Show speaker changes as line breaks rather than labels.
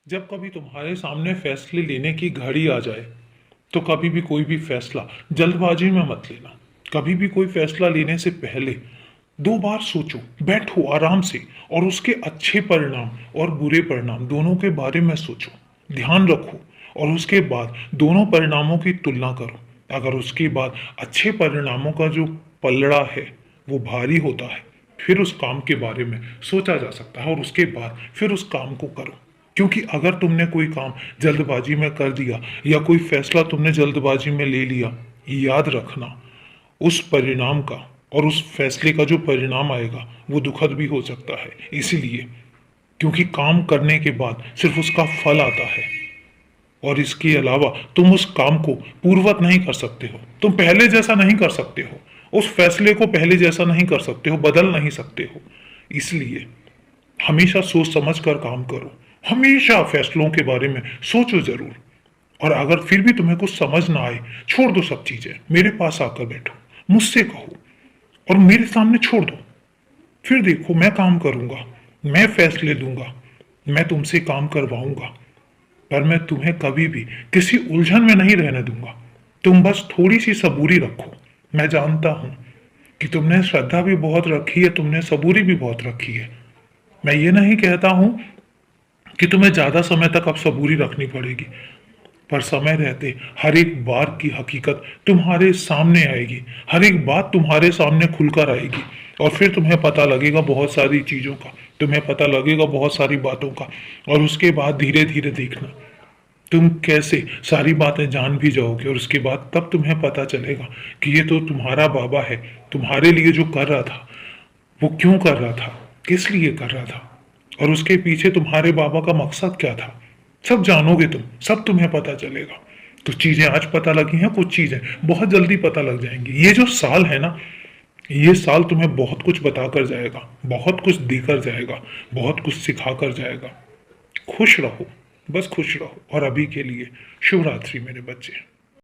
जब कभी तुम्हारे सामने फैसले लेने की घड़ी आ जाए तो कभी भी कोई भी फैसला जल्दबाजी में मत लेना। कभी भी कोई फैसला लेने से पहले 2 बार सोचो, बैठो आराम से और उसके अच्छे परिणाम और बुरे परिणाम दोनों के बारे में सोचो, ध्यान रखो और उसके बाद दोनों परिणामों की तुलना करो। अगर उसके बाद अच्छे परिणामों का जो पलड़ा है वो भारी होता है, फिर उस काम के बारे में सोचा जा सकता है और उसके बाद फिर उस काम को करो। क्योंकि अगर तुमने कोई काम जल्दबाजी में कर दिया या कोई फैसला तुमने जल्दबाजी में ले लिया, याद रखना उस परिणाम का और उस फैसले का जो परिणाम आएगा वो दुखद भी हो सकता है। इसीलिए क्योंकि काम करने के बाद सिर्फ उसका फल आता है और इसके अलावा तुम उस काम को पूर्ववत नहीं कर सकते हो, तुम पहले जैसा नहीं कर सकते हो, उस फैसले को पहले जैसा नहीं कर सकते हो, बदल नहीं सकते हो। इसलिए हमेशा सोच समझ कर काम करो, हमेशा फैसलों के बारे में सोचो जरूर। और अगर फिर भी तुम्हें कुछ समझ ना आए, छोड़ दो सब चीजें, मेरे पास आकर बैठो, मुझसे कहो और मेरे सामने छोड़ दो। फिर देखो मैं काम करूंगा, मैं फैसले लूंगा, मैं तुमसे काम करवाऊंगा, पर मैं तुम्हें कभी भी किसी उलझन में नहीं रहने दूंगा। तुम बस थोड़ी सी सबूरी रखो। मैं जानता हूं कि तुमने श्रद्धा भी बहुत रखी है, तुमने सबूरी भी बहुत रखी है। मैं ये नहीं कहता हूं कि तुम्हें ज्यादा समय तक अब सबूरी रखनी पड़ेगी, पर समय रहते हर एक बार की हकीकत तुम्हारे सामने आएगी, हर एक बात तुम्हारे सामने खुलकर आएगी और फिर तुम्हें पता लगेगा बहुत सारी चीजों का, तुम्हें पता लगेगा बहुत सारी बातों का। और उसके बाद धीरे धीरे देखना तुम कैसे सारी बातें जान भी जाओगे और उसके बाद तब तुम्हें पता चलेगा कि ये तो तुम्हारा बाबा है, तुम्हारे लिए जो कर रहा था वो क्यों कर रहा था, किस लिए कर रहा था और उसके पीछे तुम्हारे बाबा का मकसद क्या था। सब जानोगे तुम, सब तुम्हें पता चलेगा। कुछ चीजें आज पता लगी हैं, कुछ चीजें बहुत जल्दी पता लग जाएंगी। ये जो साल है ना, ये साल तुम्हें बहुत कुछ बताकर जाएगा, बहुत कुछ देकर जाएगा, बहुत कुछ सिखा कर जाएगा। खुश रहो, बस खुश रहो। और अभी के लिए शुभ रात्रि मेरे बच्चे।